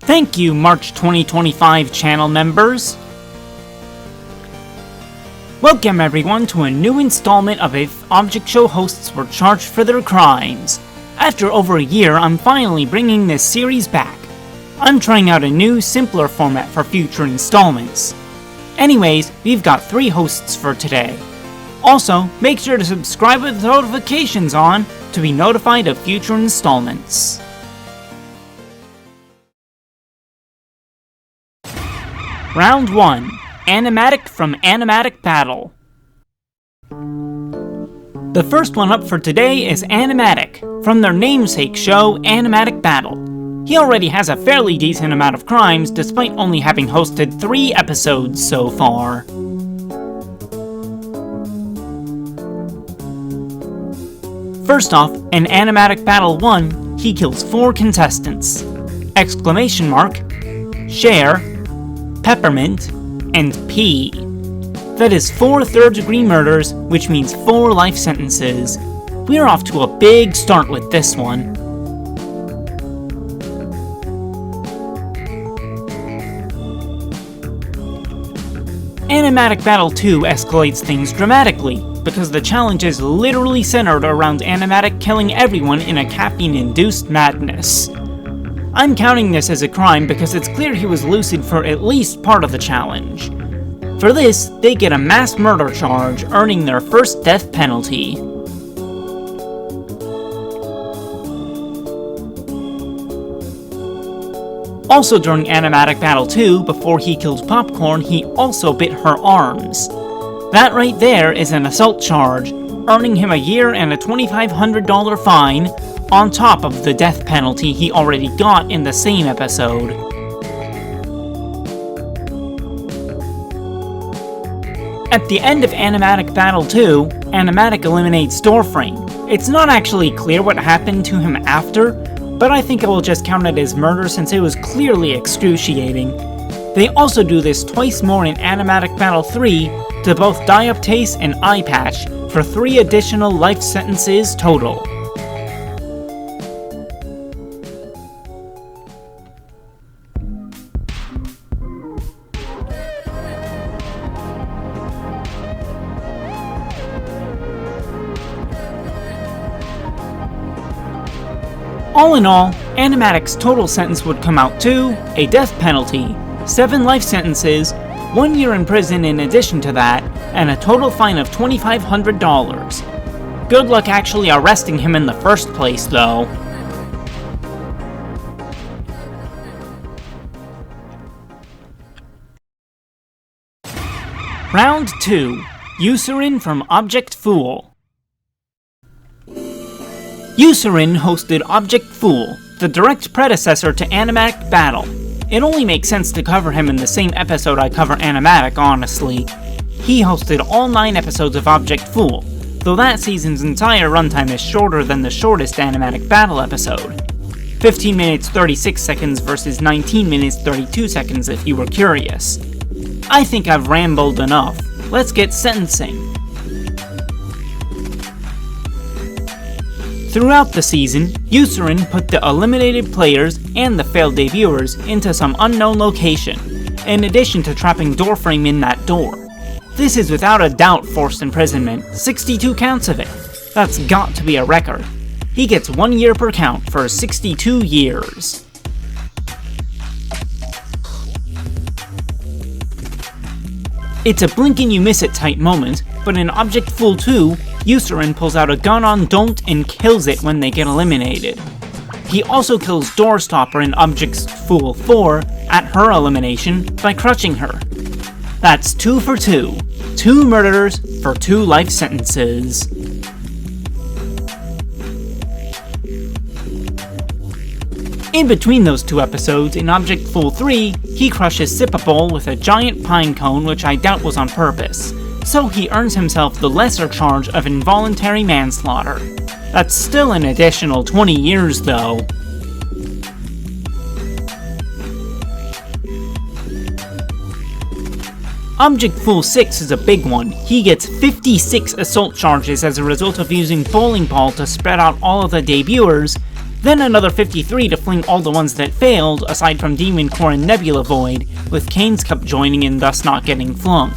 Thank you, March 2025 channel members. Welcome everyone to a new installment of If Object Show hosts were charged for their crimes. After over a year, I'm finally bringing this series back. I'm trying out a new, simpler format for future installments. Anyways, we've got 3 hosts for today. Also, make sure to subscribe with notifications on to be notified of future installments. Round 1. Animatic from Animatic Battle. The first one up for today is Animatic, from their namesake show, Animatic Battle. He already has a fairly decent amount of crimes, despite only having hosted 3 episodes so far. First off, in Animatic Battle 1, he kills 4 contestants. Exclamation mark, Share, Peppermint, and P. That is 4 third-degree murders, which means 4 life sentences. We're off to a big start with this one. Animatic Battle 2 escalates things dramatically, because the challenge is literally centered around Animatic killing everyone in a caffeine-induced madness. I'm counting this as a crime because it's clear he was lucid for at least part of the challenge. For this, they get a mass murder charge, earning their first death penalty. Also during Animatic Battle 2, before he killed Popcorn, he also bit her arms. That right there is an assault charge, earning him a year and a $2,500 fine, on top of the death penalty he already got in the same episode. At the end of Animatic Battle 2, Animatic eliminates Doorframe. It's not actually clear what happened to him after, but I think I will just count it as murder since it was clearly excruciating. They also do this twice more in Animatic Battle 3 to both Dioptase and Eye Patch for 3 additional life sentences total. All in all, Animatic's total sentence would come out to a death penalty, 7 life sentences, 1 year in prison in addition to that, and a total fine of $2,500. Good luck actually arresting him in the first place, though. Round 2. Userin from Object Fool. Userin hosted Object Fool, the direct predecessor to Animatic Battle. It only makes sense to cover him in the same episode I cover Animatic, honestly. He hosted all 9 episodes of Object Fool, though that season's entire runtime is shorter than the shortest Animatic Battle episode. 15 minutes 36 seconds versus 19 minutes 32 seconds if you were curious. I think I've rambled enough. Let's get sentencing. Throughout the season, Userin put the eliminated players and the failed debuters into some unknown location, in addition to trapping Doorframe in that door. This is without a doubt forced imprisonment, 62 counts of it. That's got to be a record. He gets 1 year per count for 62 years. It's a blink and you miss it type moment, but in Object Fool 2, Userin pulls out a gun on Don't and kills it when they get eliminated. He also kills Doorstopper in Object Fool 4 at her elimination by crushing her. That's 2 for 2. 2 murders for 2 life sentences. In between those 2 episodes, in Object Fool 3, he crushes Sipapole with a giant pine cone, which I doubt was on purpose, so he earns himself the lesser charge of involuntary manslaughter. That's still an additional 20 years though. Object Fool 6 is a big one. He gets 56 assault charges as a result of using bowling ball to spread out all of the debuters, Then another 53 to fling all the ones that failed, aside from Demon Core and Nebula Void, with Kane's Cup joining and thus not getting flung.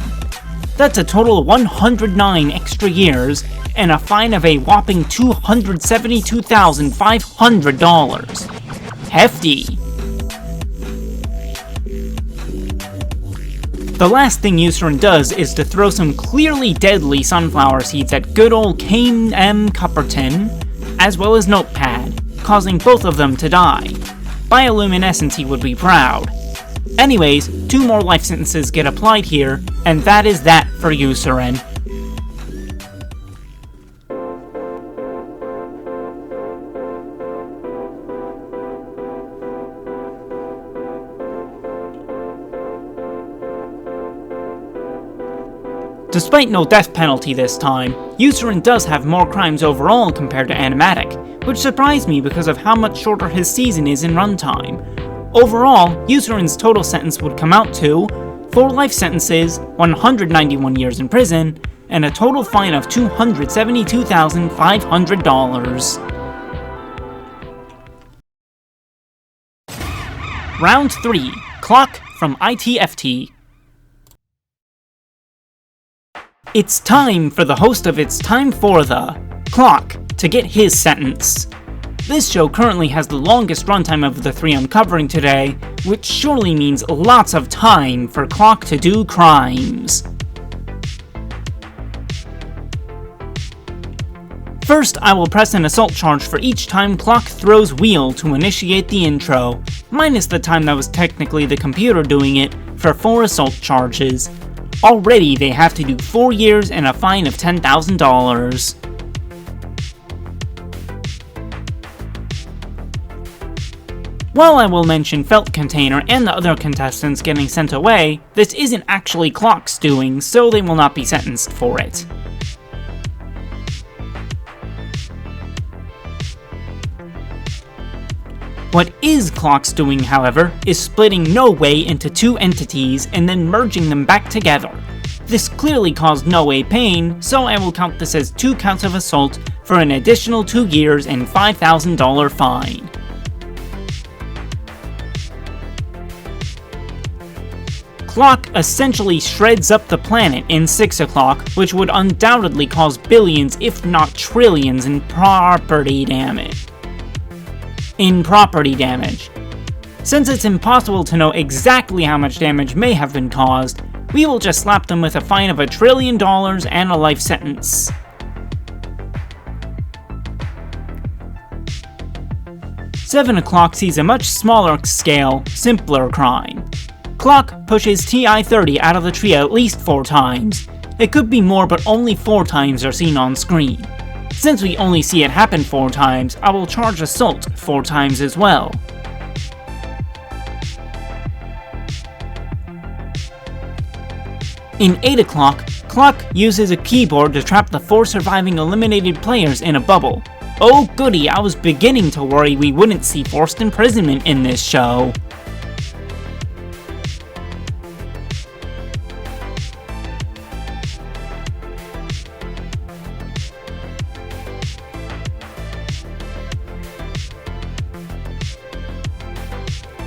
That's a total of 109 extra years, and a fine of a whopping $272,500. Hefty! The last thing Userin does is to throw some clearly deadly sunflower seeds at good old Kane M. Cupperton, as well as Notepad, causing both of them to die. Bioluminescence he would be proud. Anyways, 2 more life sentences get applied here, and that is that for Userin. Despite no death penalty this time, Userin does have more crimes overall compared to Animatic, which surprised me because of how much shorter his season is in runtime. Overall, Userin's total sentence would come out to 4 life sentences, 191 years in prison, and a total fine of $272,500. Round 3. Clock from ITFT. It's time for the host of It's Time for the Clock to get his sentence. This show currently has the longest runtime of the 3 I'm covering today, which surely means lots of time for Clock to do crimes. First, I will press an assault charge for each time Clock throws wheel to initiate the intro, minus the time that was technically the computer doing it, for 4 assault charges. Already they have to do 4 years and a fine of $10,000. While I will mention Felt Container and the other contestants getting sent away, this isn't actually Clock's doing, so they will not be sentenced for it. What is Clock's doing, however, is splitting No Way into 2 entities and then merging them back together. This clearly caused No Way pain, so I will count this as 2 counts of assault for an additional 2 years and $5,000 fine. Clock essentially shreds up the planet in 6 o'clock, which would undoubtedly cause billions if not trillions in property damage. Since it's impossible to know exactly how much damage may have been caused, we will just slap them with a fine of $1 trillion and a life sentence. Seven o'clock sees a much smaller scale, simpler crime. Clock pushes TI-30 out of the tree at least 4 times. It could be more, but only 4 times are seen on screen. Since we only see it happen 4 times, I will charge assault 4 times as well. In 8 o'clock, Clock uses a keyboard to trap the 4 surviving eliminated players in a bubble. Oh goody, I was beginning to worry we wouldn't see forced imprisonment in this show.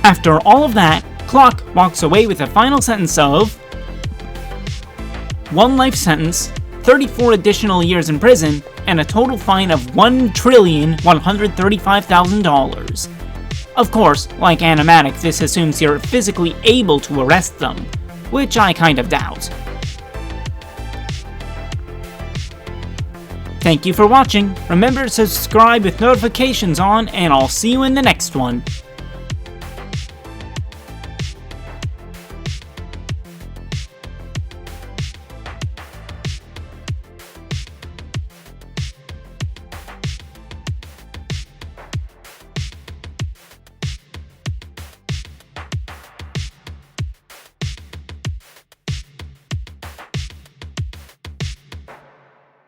After all of that, Clock walks away with a final sentence of 1 life sentence, 34 additional years in prison, and a total fine of $1,135,000. Of course, like Animatic, this assumes you're physically able to arrest them, which I kind of doubt. Thank you for watching, remember to subscribe with notifications on, and I'll see you in the next one.